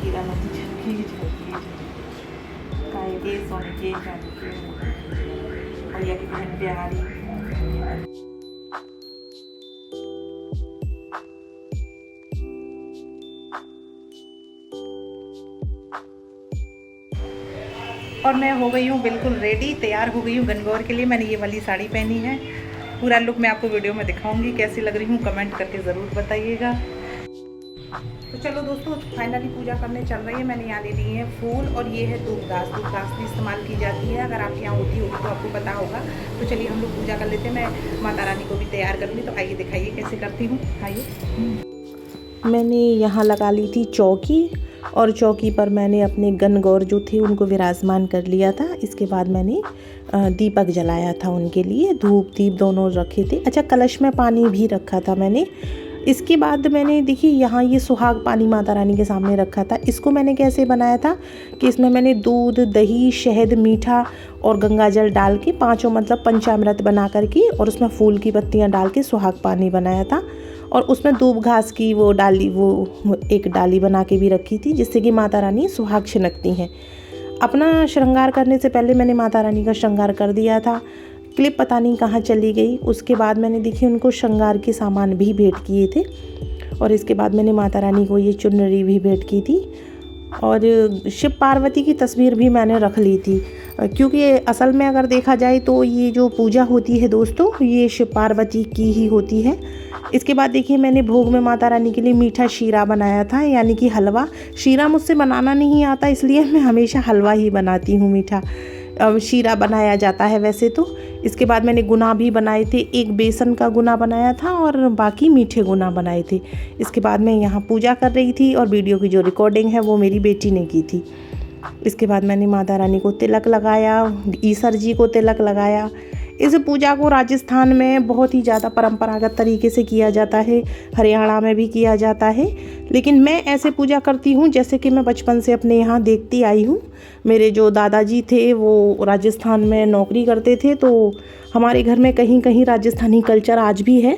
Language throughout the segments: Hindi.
हीरा मोती झलकी झलकी काय के सोने के चांदी के भैया की बहन बिहारी। और मैं हो गई हूँ बिल्कुल रेडी, तैयार हो गई हूँ गणगौर के लिए। मैंने ये वाली साड़ी पहनी है। पूरा लुक मैं आपको वीडियो में दिखाऊंगी, कैसी लग रही हूँ कमेंट करके ज़रूर बताइएगा। तो चलो दोस्तों, फाइनली पूजा करने चल रही है। मैंने यहाँ ले लिए हैं फूल और ये है धूप घास। धूप घास भी इस्तेमाल की जाती है, अगर आपके यहाँ होती होगी तो आपको पता होगा। तो चलिए हम लोग पूजा कर लेते हैं। मैं माता रानी को भी तैयार कर ली, तो आइए दिखाइए कैसे करती हूँ। आइए। मैंने यहाँ लगा ली थी चौकी, और चौकी पर मैंने अपने गणगौर जो थे उनको विराजमान कर लिया था। इसके बाद मैंने दीपक जलाया था उनके लिए, धूप दीप दोनों रखे थे। अच्छा, कलश में पानी भी रखा था मैंने। इसके बाद मैंने देखिए यहाँ ये सुहाग पानी माता रानी के सामने रखा था। इसको मैंने कैसे बनाया था कि इसमें मैंने दूध, दही, शहद, मीठा और गंगा जल डाल के पाँचों मतलब पंचामृत बना करके, और उसमें फूल की पत्तियाँ डाल के सुहाग पानी बनाया था। और उसमें दूब घास की वो डाली, वो एक डाली बना के भी रखी थी, जिससे कि माता रानी सुहाग छिनकती हैं। अपना श्रृंगार करने से पहले मैंने माता रानी का श्रृंगार कर दिया था। क्लिप पता नहीं कहाँ चली गई। उसके बाद मैंने देखिए उनको श्रृंगार के सामान भी भेंट किए थे, और इसके बाद मैंने माता रानी को ये चुनरी भी भेंट की थी। और शिव पार्वती की तस्वीर भी मैंने रख ली थी, क्योंकि असल में अगर देखा जाए तो ये जो पूजा होती है दोस्तों, ये शिव पार्वती की ही होती है। इसके बाद देखिए मैंने भोग में माता रानी के लिए मीठा शीरा बनाया था, यानी कि हलवा। शीरा मुझसे बनाना नहीं आता, इसलिए मैं हमेशा हलवा ही बनाती हूँ। मीठा शीरा बनाया जाता है वैसे तो। इसके बाद मैंने गुना भी बनाए थे, एक बेसन का गुना बनाया था और बाकी मीठे गुना बनाए थे। इसके बाद मैं यहाँ पूजा कर रही थी, और वीडियो की जो रिकॉर्डिंग है वो मेरी बेटी ने की थी। इसके बाद मैंने माता रानी को तिलक लगाया, ईसर जी को तिलक लगाया। इस पूजा को राजस्थान में बहुत ही ज़्यादा परंपरागत तरीके से किया जाता है, हरियाणा में भी किया जाता है, लेकिन मैं ऐसे पूजा करती हूँ जैसे कि मैं बचपन से अपने यहाँ देखती आई हूँ। मेरे जो दादाजी थे वो राजस्थान में नौकरी करते थे, तो हमारे घर में कहीं कहीं राजस्थानी कल्चर आज भी है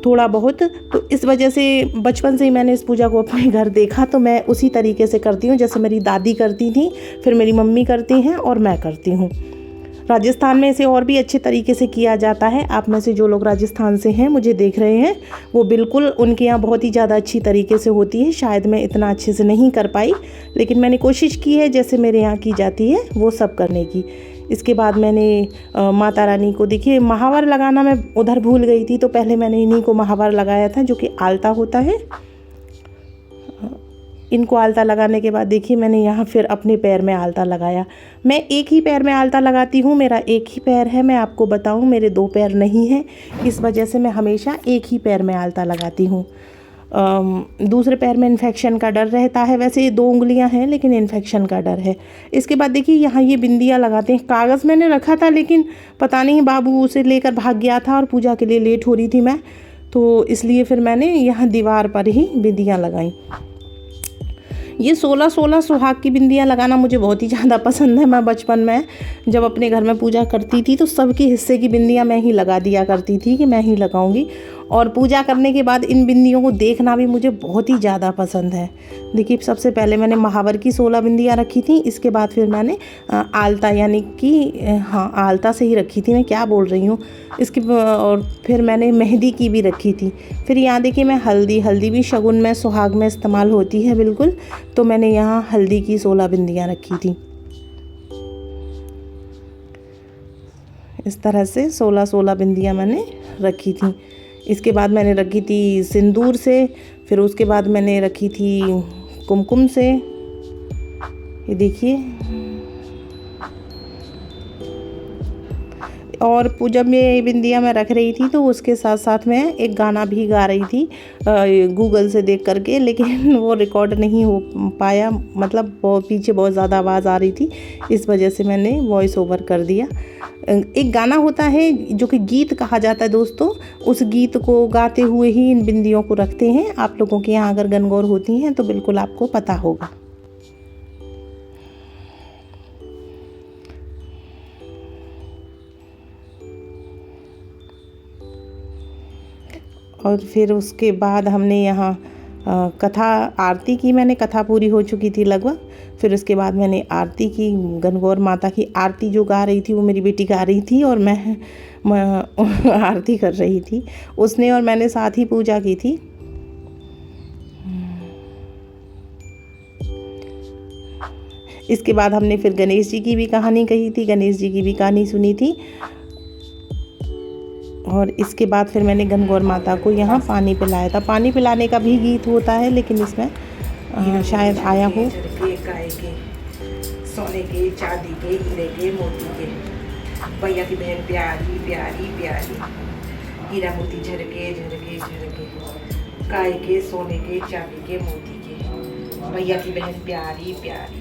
थोड़ा बहुत। तो इस वजह से बचपन से ही मैंने इस पूजा को अपने घर देखा, तो मैं उसी तरीके से करती हूँ जैसे मेरी दादी करती थी, फिर मेरी मम्मी करती हैं और मैं करती हूँ। राजस्थान में इसे और भी अच्छे तरीके से किया जाता है। आप में से जो लोग राजस्थान से हैं, मुझे देख रहे हैं, वो बिल्कुल उनके यहाँ बहुत ही ज़्यादा अच्छी तरीके से होती है। शायद मैं इतना अच्छे से नहीं कर पाई, लेकिन मैंने कोशिश की है जैसे मेरे यहाँ की जाती है वो सब करने की। इसके बाद मैंने माता रानी को देखिए महावर लगाना मैं उधर भूल गई थी, तो पहले मैंने इन्हीं को महावर लगाया था, जो कि आलता होता है। इनको आलता लगाने के बाद देखिए मैंने यहाँ फिर अपने पैर में आलता लगाया। मैं एक ही पैर में आलता लगाती हूँ, मेरा एक ही पैर है। मैं आपको बताऊँ, मेरे दो पैर नहीं हैं, इस वजह से मैं हमेशा एक ही पैर में आलता लगाती हूँ। दूसरे पैर में इन्फेक्शन का डर रहता है। वैसे ये 2 उंगलियां हैं, लेकिन इन्फेक्शन का डर है। इसके बाद देखिए यहाँ ये बिंदियाँ लगाते हैं। कागज़ मैंने रखा था, लेकिन पता नहीं बाबू उसे लेकर भाग गया था, और पूजा के लिए लेट हो रही थी मैं, तो इसलिए फिर मैंने यहाँ दीवार पर ही बिंदियाँ लगाई। ये 16-16 सुहाग की बिंदियाँ लगाना मुझे बहुत ही ज़्यादा पसंद है। मैं बचपन में जब अपने घर में पूजा करती थी, तो सबके हिस्से की बिंदियाँ मैं ही लगा दिया करती थी कि मैं ही लगाऊंगी। और पूजा करने के बाद इन बिंदियों को देखना भी मुझे बहुत ही ज़्यादा पसंद है। देखिए सबसे पहले मैंने महावर की 16 बिंदियाँ रखी थी। इसके बाद फिर मैंने आलता, यानी कि हाँ आलता से ही रखी थी, मैं क्या बोल रही हूँ इसकी। और फिर मैंने मेहंदी की भी रखी थी। फिर यहाँ देखिए मैं हल्दी भी शगुन में, सुहाग में इस्तेमाल होती है बिल्कुल, तो मैंने यहाँ हल्दी की 16 बिंदियाँ रखी थी। इस तरह से 16-16 बिंदियाँ मैंने रखी थी। इसके बाद मैंने रखी थी सिंदूर से, फिर उसके बाद मैंने रखी थी कुमकुम से। ये देखिए, और जब ये बिंदियाँ मैं रख रही थी, तो उसके साथ साथ मैं एक गाना भी गा रही थी गूगल से देख करके, लेकिन वो रिकॉर्ड नहीं हो पाया, मतलब पीछे बहुत ज़्यादा आवाज़ आ रही थी, इस वजह से मैंने वॉइस ओवर कर दिया। एक गाना होता है जो कि गीत कहा जाता है दोस्तों, उस गीत को गाते हुए ही इन बिंदियों को रखते हैं। आप लोगों के यहाँ अगर गणगौर होती हैं तो बिल्कुल आपको पता होगा। और फिर उसके बाद हमने यहाँ कथा आरती की मैंने, कथा पूरी हो चुकी थी लगभग। फिर उसके बाद मैंने आरती की, गणगौर माता की आरती जो गा रही थी वो मेरी बेटी गा रही थी और मैं आरती कर रही थी। उसने और मैंने साथ ही पूजा की थी। इसके बाद हमने फिर गणेश जी की भी कहानी कही थी, गणेश जी की भी कहानी सुनी थी। और इसके बाद फिर मैंने गणगौर माता को यहाँ पानी पिलाया था। पानी पिलाने का भी गीत होता है, लेकिन इसमें शायद आया हो। सोने के, चांदी के, हीरे के, मोती के, भैया की बहन प्यारी प्यारी प्यारी, हीरा मोती झरके झरके झरके, काय के, सोने के, चांदी के, मोती के, भैया की बहन प्यारी प्यारी,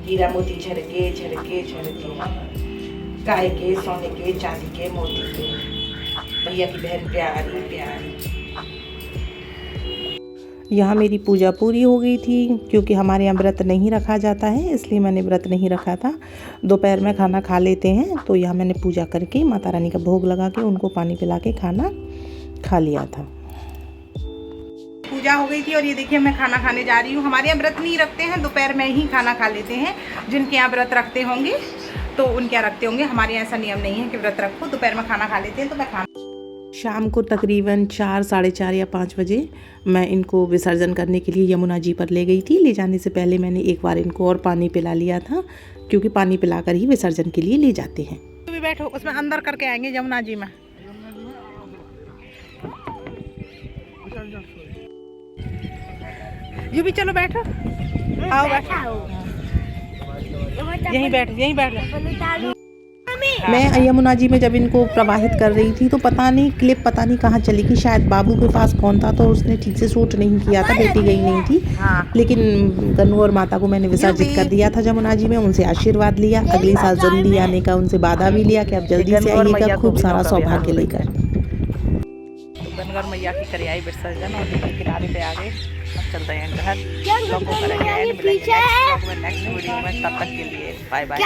हीरा मोती झरके झरके झरके, काय के, सोने के, चांदी के, मोती के, भैया की बहन प्यारी प्यारी। यहाँ मेरी पूजा पूरी हो गई थी। क्योंकि हमारे यहाँ व्रत नहीं रखा जाता है, इसलिए मैंने व्रत नहीं रखा था। दोपहर में खाना खा लेते हैं, तो यहाँ मैंने पूजा करके माता रानी का भोग लगा के उनको पानी पिला के खाना खा लिया था। पूजा हो गई थी और ये देखिए मैं खाना खाने जा रही हूँ। हमारे यहाँ व्रत नहीं रखते हैं, दोपहर में ही खाना खा लेते हैं। जिनके यहाँ व्रत रखते होंगे तो उनके यहाँ रखते होंगे, हमारे यहाँ ऐसा नियम नहीं है कि व्रत रखो, दोपहर में खाना खा लेते हैं। तो मैं खाना शाम को तकरीबन 4, साढ़े 4 या 5 बजे मैं इनको विसर्जन करने के लिए यमुना जी पर ले गई थी। ले जाने से पहले मैंने एक बार इनको और पानी पिला लिया था, क्योंकि पानी पिलाकर ही विसर्जन के लिए ले जाते हैं। तो भी बैठो, उसमें अंदर करके आएंगे यमुना जी में। यू भी चलो बैठो, आओ बैठो, यहीं बैठ। मैं यमुना जी में जब इनको प्रवाहित कर रही थी तो पता नहीं कहाँ चली गई। शायद बाबू के पास फोन था तो उसने ठीक से शूट नहीं किया था, बेटी गई नहीं थी। लेकिन गणगौर माता को मैंने विसर्जित कर दिया था यमुना जी में। उनसे आशीर्वाद लिया, अगले साल जल्दी आने का उनसे वादा भी लिया कि अब जल्दी से आइएगा, खूब सारा सौभाग्य लेकर। गणगौर मैया की करियाई विसर्जन और किनारे पे आ गए। अब चलते हैं घर, लोगों को करेंगे नेक्स्ट वीडियो में। तब तक के लिए बाय बाय।